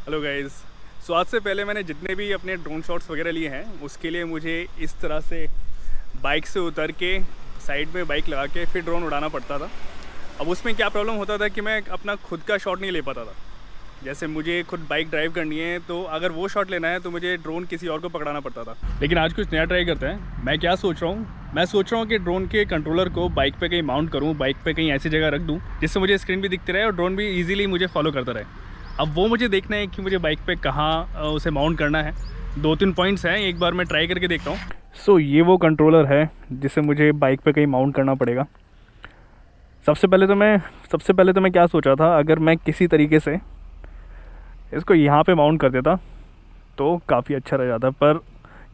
Hello guys. सो आज से पहले मैंने जितने भी अपने ड्रोन शॉट्स वगैरह लिए हैं उसके लिए मुझे इस तरह से बाइक से उतर के साइड में बाइक लगा के फिर ड्रोन उड़ाना पड़ता था। अब उसमें क्या प्रॉब्लम होता था कि मैं अपना खुद का शॉट नहीं ले पाता था। जैसे मुझे खुद बाइक ड्राइव करनी है तो अगर वो शॉट लेना है तो मुझे ड्रोन किसी और को पकड़ाना पड़ता था। लेकिन आज कुछ नया ट्राई करते हैं। मैं क्या सोच रहा हूँ, मैं सोच रहा हूँ कि ड्रोन के कंट्रोलर को बाइक पे कहीं माउंट करूँ, बाइक पे कहीं ऐसी जगह रख दूँ जिससे मुझे स्क्रीन भी दिखती रहे और ड्रोन भी ईजिली मुझे फॉलो करता रहे। अब वो मुझे देखना है कि मुझे बाइक पे कहाँ उसे माउंट करना है। 2-3 पॉइंट्स हैं, एक बार मैं ट्राई करके देखता हूँ। सो ये वो कंट्रोलर है जिसे मुझे बाइक पे कहीं माउंट करना पड़ेगा। सबसे पहले तो मैं क्या सोचा था, अगर मैं किसी तरीके से इसको यहाँ पे माउंट कर देता तो काफ़ी अच्छा रह जाता, पर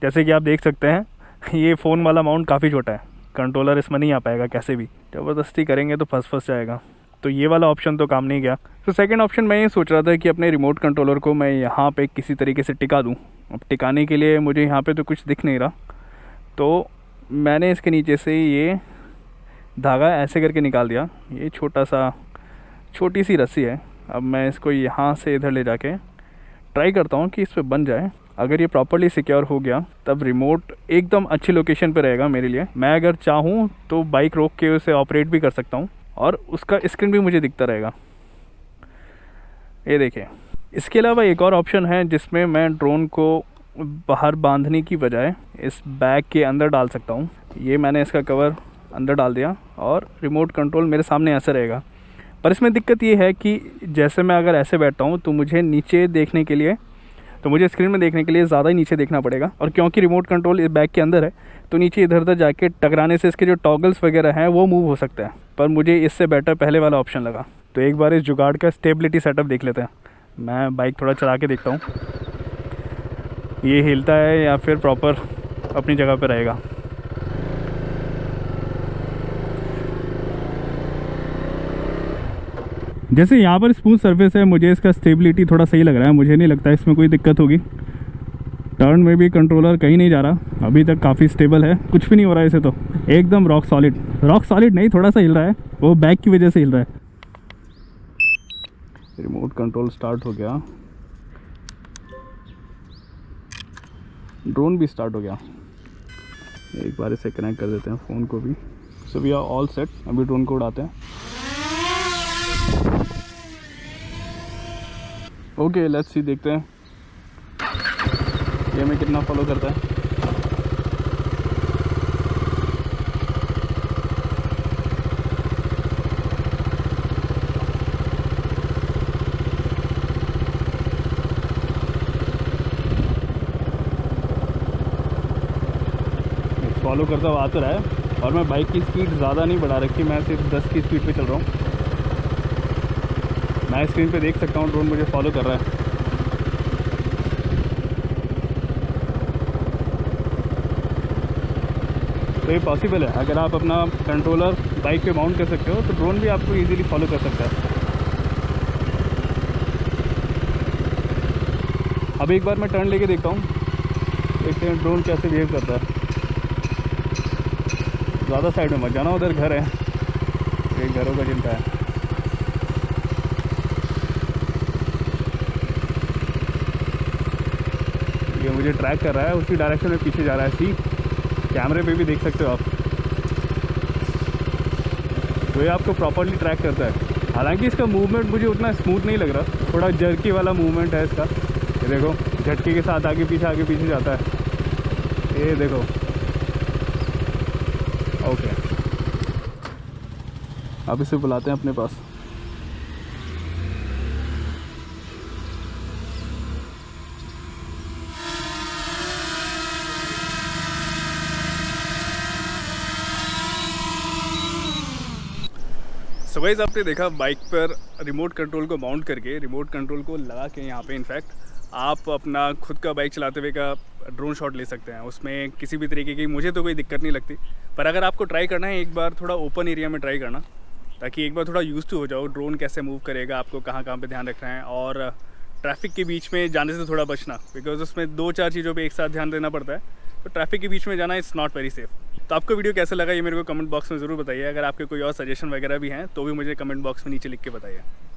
जैसे कि आप देख सकते हैं ये फ़ोन वाला माउंट काफ़ी छोटा है, कंट्रोलर इसमें नहीं आ पाएगा। कैसे भी ज़बरदस्ती करेंगे तो फंस जाएगा। तो ये वाला ऑप्शन तो काम नहीं गया। तो सेकंड ऑप्शन मैं ये सोच रहा था कि अपने रिमोट कंट्रोलर को मैं यहाँ पे किसी तरीके से टिका दूँ। अब टिकाने के लिए मुझे यहाँ पे तो कुछ दिख नहीं रहा, तो मैंने इसके नीचे से ये धागा ऐसे करके निकाल दिया। ये छोटी सी रस्सी है। अब मैं इसको यहाँ से इधर ले जाके ट्राई करता हूँ कि इस पर बन जाए। अगर ये प्रॉपरली सिक्योर हो गया तब रिमोट एकदम अच्छी लोकेशन पे रहेगा मेरे लिए। मैं अगर चाहूँ तो बाइक रोक के उसे ऑपरेट भी कर सकता हूँ और उसका स्क्रीन भी मुझे दिखता रहेगा। ये देखिए। इसके अलावा एक और ऑप्शन है जिसमें मैं ड्रोन को बाहर बांधने की बजाय इस बैग के अंदर डाल सकता हूँ। ये मैंने इसका कवर अंदर डाल दिया और रिमोट कंट्रोल मेरे सामने ऐसे रहेगा। पर इसमें दिक्कत ये है कि जैसे मैं अगर ऐसे बैठता हूँ तो मुझे नीचे देखने के लिए, तो मुझे स्क्रीन में देखने के लिए ज़्यादा ही नीचे देखना पड़ेगा। और क्योंकि रिमोट कंट्रोल इस बैग के अंदर है तो नीचे इधर उधर जाके टकराने से इसके जो टॉगल्स वगैरह हैं वो मूव हो सकते हैं। पर मुझे इससे बेटर पहले वाला ऑप्शन लगा। तो एक बार इस जुगाड़ का स्टेबिलिटी सेटअप देख लेते हैं। मैं बाइक थोड़ा चला के देखता हूँ ये हिलता है या फिर प्रॉपर अपनी जगह पर रहेगा। जैसे यहाँ पर स्मूथ सरफेस है, मुझे इसका स्टेबिलिटी थोड़ा सही लग रहा है। मुझे नहीं लगता इसमें कोई दिक्कत होगी। टर्न में भी कंट्रोलर कहीं नहीं जा रहा, अभी तक काफ़ी स्टेबल है, कुछ भी नहीं हो रहा है इसे तो। एकदम रॉक सॉलिड नहीं, थोड़ा सा हिल रहा है, वो बैक की वजह से हिल रहा है। रिमोट कंट्रोल स्टार्ट हो गया, ड्रोन भी स्टार्ट हो गया। एक बार इसे कनेक्ट कर देते हैं फ़ोन को भी। So we are all set. अभी ड्रोन को उड़ाते हैं। ओके लेट्स सी, देखते हैं ये हमें कितना फॉलो करता है। फॉलो करता हुआ आ तो रहा है और मैं बाइक की स्पीड ज़्यादा नहीं बढ़ा रखी, मैं सिर्फ 10 की स्पीड पे चल रहा हूँ। मैं स्क्रीन पे देख सकता हूँ ड्रोन मुझे फॉलो कर रहा है। तो ये पॉसिबल है, अगर आप अपना कंट्रोलर बाइक पे माउंट कर सकते हो तो ड्रोन भी आपको इजीली फॉलो कर सकता है। अब एक बार मैं टर्न लेके देखता हूँ, देखते हैं ड्रोन कैसे बिहेव करता है। ज़्यादा साइड में मत जाना, उधर घर है, ये घरों का चिंता है। ये मुझे ट्रैक कर रहा है, उसी डायरेक्शन में पीछे जा रहा है। सी कैमरे पे भी देख सकते हो आप, तो ये आपको प्रॉपरली ट्रैक करता है। हालांकि इसका मूवमेंट मुझे उतना स्मूथ नहीं लग रहा, थोड़ा जर्की वाला मूवमेंट है इसका। ये देखो झटके के साथ आगे पीछे जाता है। ये देखो। ओके अब इसे बुलाते हैं अपने पास। सो गाइस, आपने देखा बाइक पर रिमोट कंट्रोल को माउंट करके, रिमोट कंट्रोल को लगा के यहाँ पे इनफैक्ट आप अपना खुद का बाइक चलाते हुए का ड्रोन शॉट ले सकते हैं। उसमें किसी भी तरीके की मुझे तो कोई दिक्कत नहीं लगती। पर अगर आपको ट्राई करना है, एक बार थोड़ा ओपन एरिया में ट्राई करना, ताकि एक बार थोड़ा यूज़ टू हो जाओ ड्रोन कैसे मूव करेगा, आपको कहाँ कहाँ पे ध्यान रखना है, और ट्रैफिक के बीच में जाने से थोड़ा बचना, बिकॉज उसमें 2-4 चीज़ों पे एक साथ ध्यान देना पड़ता है। तो ट्रैफिक के बीच में जाना इज़ नॉट वेरी सेफ। तो आपको वीडियो कैसा लगा ये मेरे को कमेंट बॉक्स में ज़रूर बताइए। अगर आपके कोई और सजेशन वगैरह भी हैं तो भी मुझे कमेंट बॉक्स में नीचे लिख के बताइए।